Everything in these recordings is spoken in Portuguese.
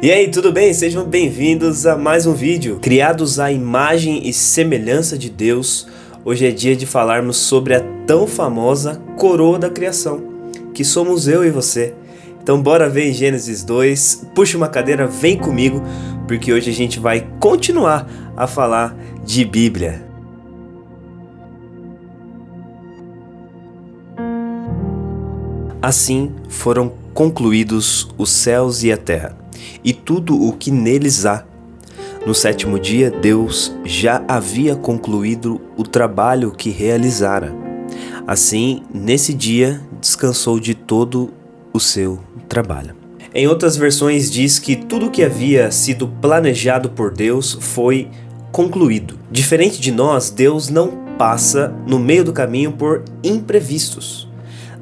E aí, tudo bem? Sejam bem-vindos a mais um vídeo. Criados à imagem e semelhança de Deus, hoje é dia de falarmos sobre a tão famosa coroa da criação, que somos eu e você. Então bora ver em Gênesis 2, puxa uma cadeira, vem comigo, porque hoje a gente vai continuar a falar de Bíblia. Assim foram concluídos os céus e a terra, e tudo o que neles há. No sétimo dia, Deus já havia concluído o trabalho que realizara. Assim, nesse dia, descansou de todo o seu trabalho. Em outras versões diz que tudo o que havia sido planejado por Deus foi concluído. Diferente de nós, Deus não passa no meio do caminho por imprevistos.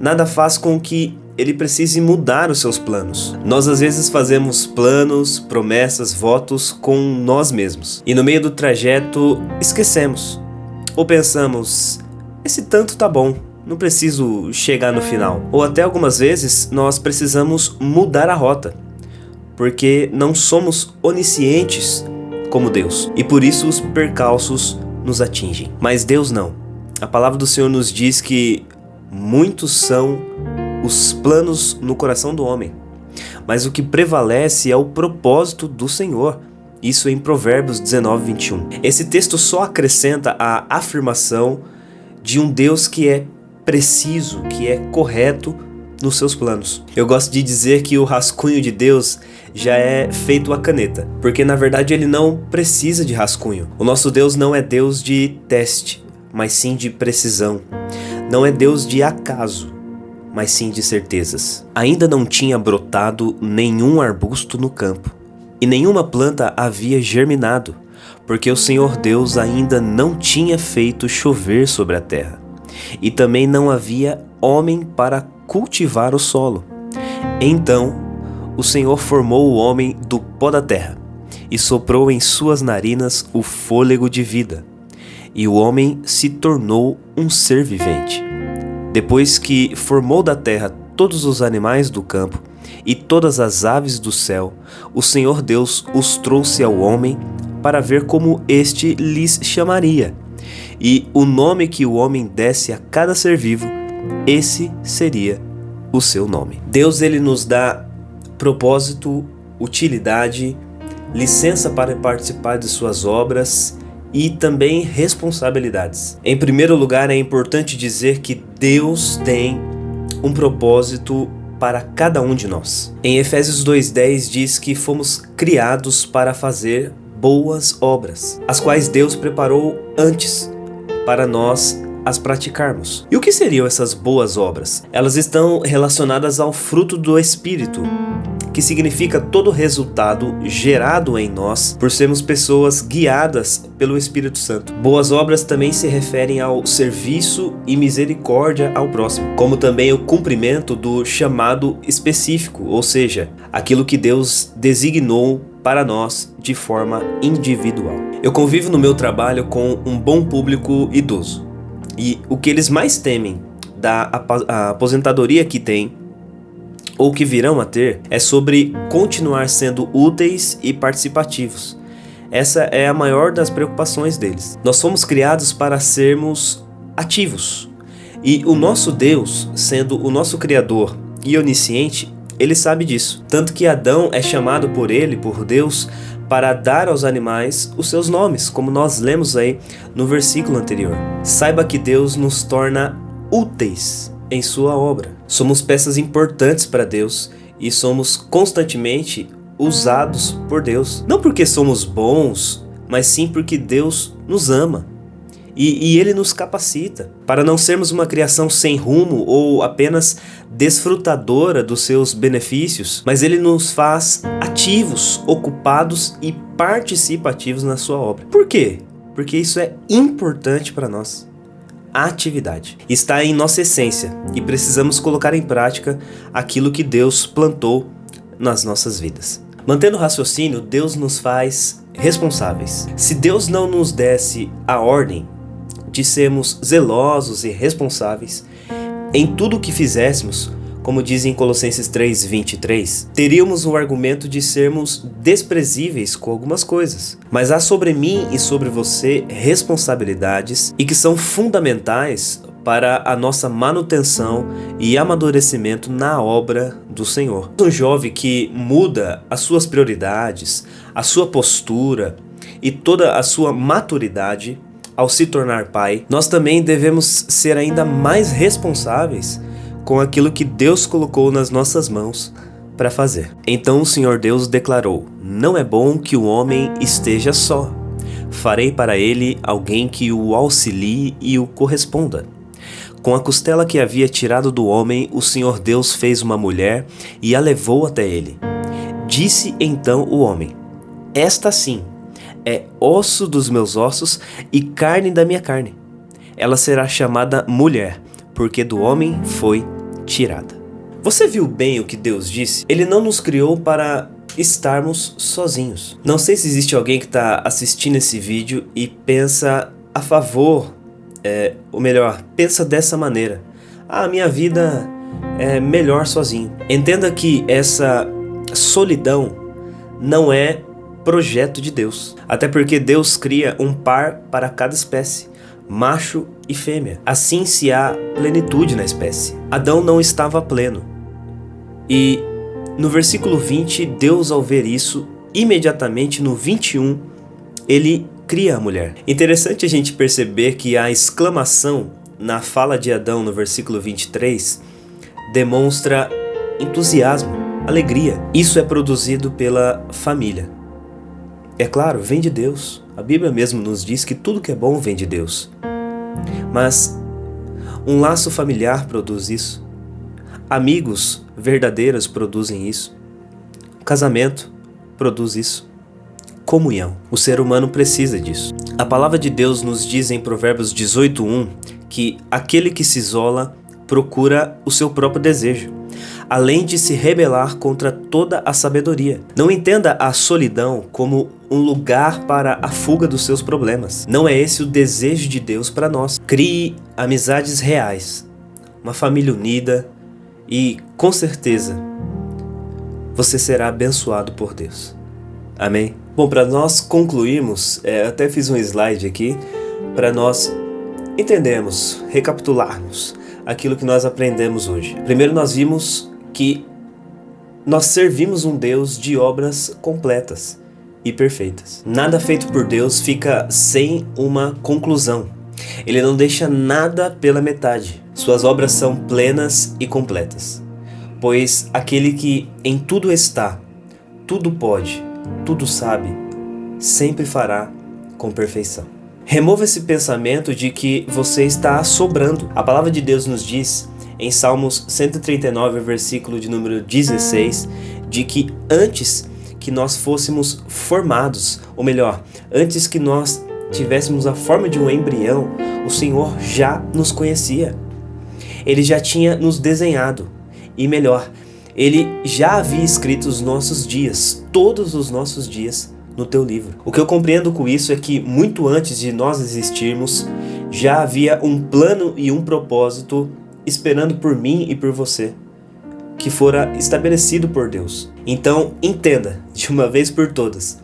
Nada faz com que ele precise mudar os seus planos. Nós às vezes fazemos planos, promessas, votos com nós mesmos. E no meio do trajeto esquecemos. Ou pensamos, esse tanto tá bom, não preciso chegar no final. Ou até algumas vezes nós precisamos mudar a rota. Porque não somos oniscientes como Deus. E por isso os percalços nos atingem. Mas Deus não. A palavra do Senhor nos diz que muitos são os planos no coração do homem, mas o que prevalece é o propósito do Senhor. Isso em Provérbios 19, 21. Esse texto só acrescenta a afirmação de um Deus que é preciso, que é correto nos seus planos. Eu gosto de dizer que o rascunho de Deus já é feito à caneta, porque na verdade ele não precisa de rascunho. O nosso Deus não é Deus de teste, mas sim de precisão. Não é Deus de acaso, mas sim de certezas. Ainda não tinha brotado nenhum arbusto no campo, e nenhuma planta havia germinado, porque o Senhor Deus ainda não tinha feito chover sobre a terra, e também não havia homem para cultivar o solo. Então o Senhor formou o homem do pó da terra, e soprou em suas narinas o fôlego de vida, e o homem se tornou um ser vivente. Depois que formou da terra todos os animais do campo e todas as aves do céu, o Senhor Deus os trouxe ao homem para ver como este lhes chamaria. E o nome que o homem desse a cada ser vivo, esse seria o seu nome. Deus ele nos dá propósito, utilidade, licença para participar de suas obras e também responsabilidades. Em primeiro lugar, é importante dizer que Deus tem um propósito para cada um de nós. Em Efésios 2:10 diz que fomos criados para fazer boas obras, as quais Deus preparou antes para nós as praticarmos. E o que seriam essas boas obras? Elas estão relacionadas ao fruto do Espírito, que significa todo o resultado gerado em nós por sermos pessoas guiadas pelo Espírito Santo. Boas obras também se referem ao serviço e misericórdia ao próximo, como também o cumprimento do chamado específico, ou seja, aquilo que Deus designou para nós de forma individual. Eu convivo no meu trabalho com um bom público idoso, e o que eles mais temem da aposentadoria que têm ou que virão a ter, é sobre continuar sendo úteis e participativos. Essa é a maior das preocupações deles. Nós fomos criados para sermos ativos. E o nosso Deus, sendo o nosso Criador e onisciente, ele sabe disso. Tanto que Adão é chamado por ele, por Deus, para dar aos animais os seus nomes, como nós lemos aí no versículo anterior. Saiba que Deus nos torna úteis em sua obra. Somos peças importantes para Deus e somos constantemente usados por Deus. Não porque somos bons, mas sim porque Deus nos ama. E Ele nos capacita para não sermos uma criação sem rumo ou apenas desfrutadora dos seus benefícios, mas Ele nos faz ativos, ocupados e participativos na sua obra. Por quê? Porque isso é importante para nós. A atividade está em nossa essência e precisamos colocar em prática aquilo que Deus plantou nas nossas vidas. Mantendo o raciocínio, Deus nos faz responsáveis. Se Deus não nos desse a ordem de sermos zelosos e responsáveis em tudo o que fizéssemos, como diz em Colossenses 3:23, teríamos o argumento de sermos desprezíveis com algumas coisas. Mas há sobre mim e sobre você responsabilidades e que são fundamentais para a nossa manutenção e amadurecimento na obra do Senhor. Um jovem que muda as suas prioridades, a sua postura e toda a sua maturidade ao se tornar pai, nós também devemos ser ainda mais responsáveis com aquilo que Deus colocou nas nossas mãos para fazer. Então o Senhor Deus declarou: não é bom que o homem esteja só. Farei para ele alguém que o auxilie e o corresponda. Com a costela que havia tirado do homem, o Senhor Deus fez uma mulher e a levou até ele. Disse então o homem: esta sim é osso dos meus ossos e carne da minha carne. Ela será chamada mulher, porque do homem foi tirada. Você viu bem o que Deus disse? Ele não nos criou para estarmos sozinhos. Não sei se existe alguém que está assistindo esse vídeo e pensa a favor, ou melhor, pensa dessa maneira: a minha vida é melhor sozinho. Entenda que essa solidão não é projeto de Deus. Até porque Deus cria um par para cada espécie, macho e fêmea. Assim se há plenitude na espécie. Adão não estava pleno. E no versículo 20, Deus, ao ver isso, imediatamente no 21, ele cria a mulher. Interessante a gente perceber que a exclamação na fala de Adão no versículo 23 demonstra entusiasmo, alegria. Isso é produzido pela família. É claro, vem de Deus. A Bíblia mesmo nos diz que tudo que é bom vem de Deus. Mas um laço familiar produz isso. Amigos verdadeiros produzem isso. O casamento produz isso. Comunhão. O ser humano precisa disso. A palavra de Deus nos diz em Provérbios 18:1 que aquele que se isola procura o seu próprio desejo, além de se rebelar contra toda a sabedoria. Não entenda a solidão como um lugar para a fuga dos seus problemas. Não é esse o desejo de Deus para nós. Crie amizades reais, uma família unida e, com certeza, você será abençoado por Deus. Amém? Bom, para nós concluirmos, até fiz um slide aqui para nós entendermos, recapitularmos aquilo que nós aprendemos hoje. Primeiro nós vimos que nós servimos um Deus de obras completas e perfeitas. Nada feito por Deus fica sem uma conclusão. Ele não deixa nada pela metade. Suas obras são plenas e completas. Pois aquele que em tudo está, tudo pode, tudo sabe, sempre fará com perfeição. Remova esse pensamento de que você está sobrando. A palavra de Deus nos diz em Salmos 139, versículo de número 16, de que antes que nós fôssemos formados, ou melhor, antes que nós tivéssemos a forma de um embrião, o Senhor já nos conhecia. Ele já tinha nos desenhado. E melhor, Ele já havia escrito os nossos dias, todos os nossos dias, no teu livro. O que eu compreendo com isso é que muito antes de nós existirmos, já havia um plano e um propósito esperando por mim e por você, que fora estabelecido por Deus. Então, entenda, de uma vez por todas,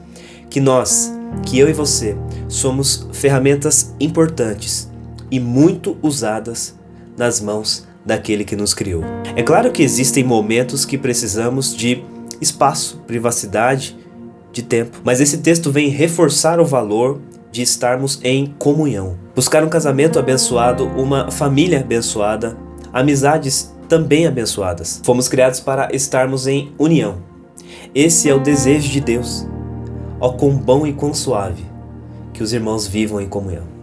que eu e você, somos ferramentas importantes e muito usadas nas mãos daquele que nos criou. É claro que existem momentos que precisamos de espaço, privacidade, de tempo, mas esse texto vem reforçar o valor de estarmos em comunhão. Buscar um casamento abençoado, uma família abençoada, amizades também abençoadas. Fomos criados para estarmos em união. Esse é o desejo de Deus. Ó, quão bom e quão suave que os irmãos vivam em comunhão.